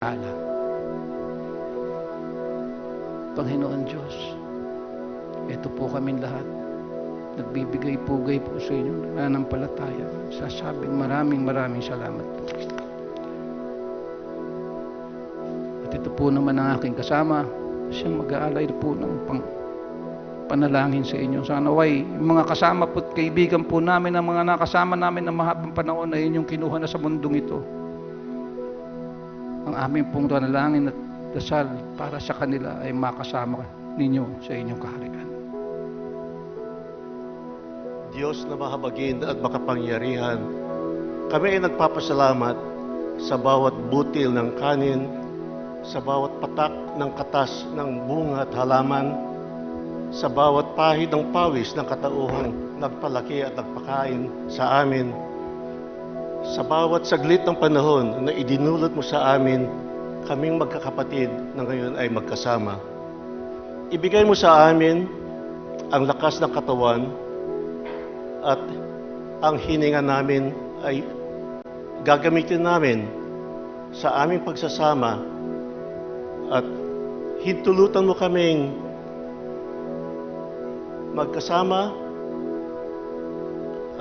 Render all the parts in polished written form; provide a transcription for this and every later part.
ala. Panginoon Diyos, ito po kaming lahat. Nagbibigay-pugay po sa inyo, nananampalataya. Sasabing maraming salamat po. At ito po naman ang aking kasama, siyang mag-aalay po ng panalangin sa inyo. Sana way, mga kasama po at kaibigan po namin, ang mga nakasama namin ng mahabang panahon na inyong kinuha na sa mundong ito. Ang aming pong panalangin at dasal para sa kanila ay makasama ninyo sa inyong kaharian. Diyos na mahabagin at makapangyarihan, kami ay nagpapasalamat sa bawat butil ng kanin, sa bawat patak ng katas ng bunga at halaman, sa bawat pahid ng pawis ng katauhang nagpalaki at nagpakain sa amin, sa bawat saglit ng panahon na idinulot mo sa amin, kaming magkakapatid na ngayon ay magkasama. Ibigay mo sa amin ang lakas ng katawan at ang hininga namin ay gagamitin namin sa aming pagsasama at hintulutan mo kaming magkasama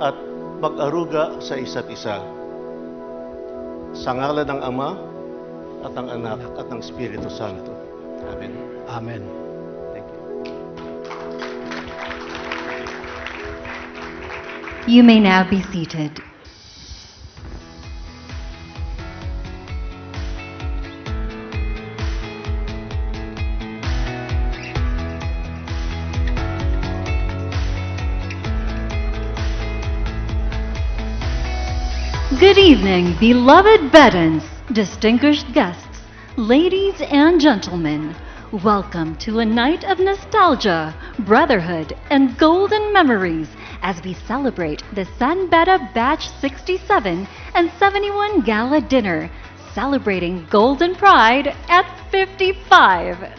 at mag-aruga sa isa't isa. Sa ngalan ng Ama at ng Anak at ng Espiritu Santo. Amen. Amen. Thank you. You may now be seated. Good evening, beloved Bedouins, distinguished guests, ladies and gentlemen. Welcome to a night of nostalgia, brotherhood, and golden memories as we celebrate the San Beda Batch 67 and 71 Gala Dinner, celebrating Golden Pride at 55.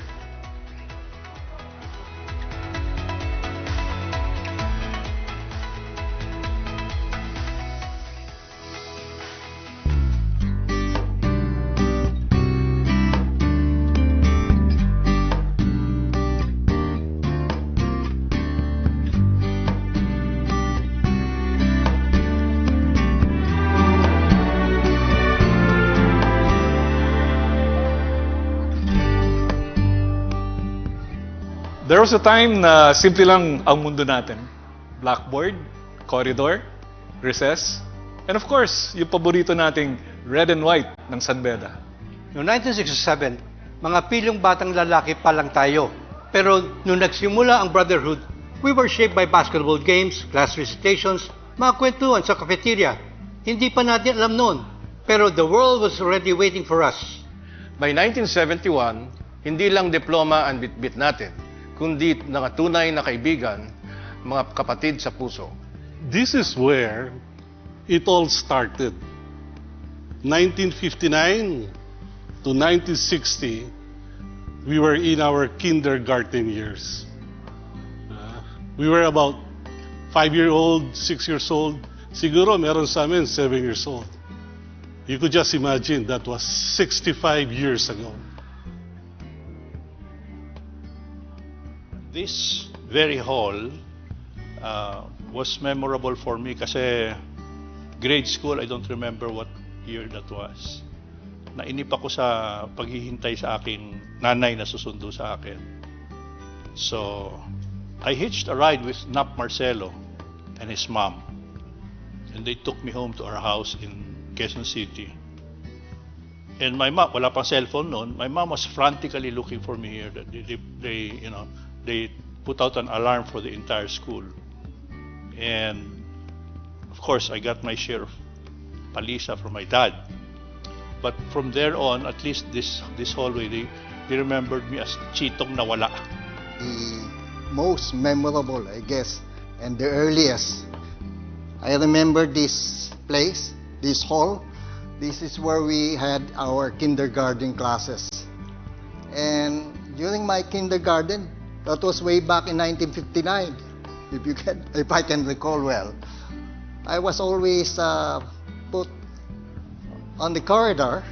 There was a time na simple lang ang mundo natin. Blackboard, corridor, recess, and of course, yung paborito nating red and white ng San Beda. Noong 1967, mga pilyong batang lalaki pa lang tayo. Pero nung nagsimula ang Brotherhood, we were shaped by basketball games, class recitations, mga kwentuhan sa cafeteria. Hindi pa natin alam noon, pero the world was already waiting for us. By 1971, hindi lang diploma ang bitbit natin, kundi mga tunay na kaibigan, mga kapatid sa puso. This is where it all started. 1959 to 1960, we were in our kindergarten years. We were about 5-year-old, 6 years old. Siguro meron sa amin 7 years old. You could just imagine that was 65 years ago. This very hall was memorable for me kasi grade school, I don't remember what year that was. Nainip ako sa paghihintay sa aking nanay na susundo sa akin. So, I hitched a ride with Nap Marcelo and his mom. And they took me home to our house in Quezon City. And my mom, wala pang cellphone noon, my mom was frantically looking for me here. They put out an alarm for the entire school. And of course, I got my share of palisa from my dad. But from there on, at least this hallway, they remembered me as Chitong Nawala. The most memorable, I guess, and the earliest. I remember this place, this hall. This is where we had our kindergarten classes. And during my kindergarten, that was way back in 1959, if I can recall well. I was always put on the corridor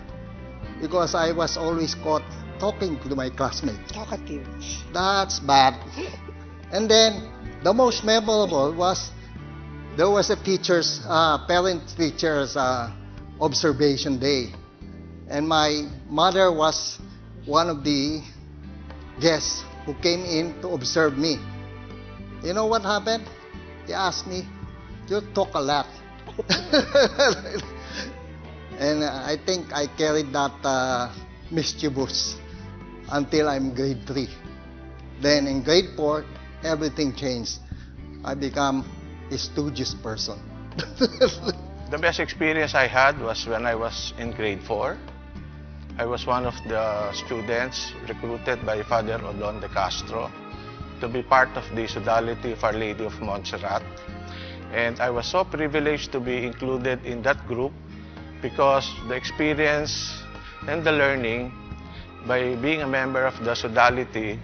because I was always caught talking to my classmates. Talkative. That's bad. And then, the most memorable was, there was a teacher's, parent-teacher's observation day. And my mother was one of the guests who came in to observe me. You know what happened? He asked me, "You talk a lot." And I think I carried that mischievous until I'm grade 3. Then in grade 4, everything changed. I become a studious person. The best experience I had was when I was in grade 4. I was one of the students recruited by Father Odon de Castro to be part of the Sodality of Our Lady of Montserrat. And I was so privileged to be included in that group because the experience and the learning by being a member of the Sodality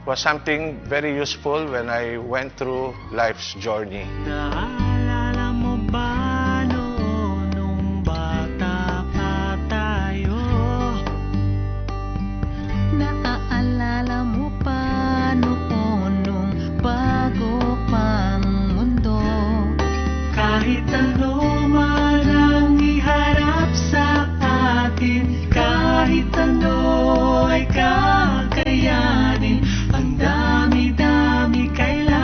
was something very useful when I went through life's journey.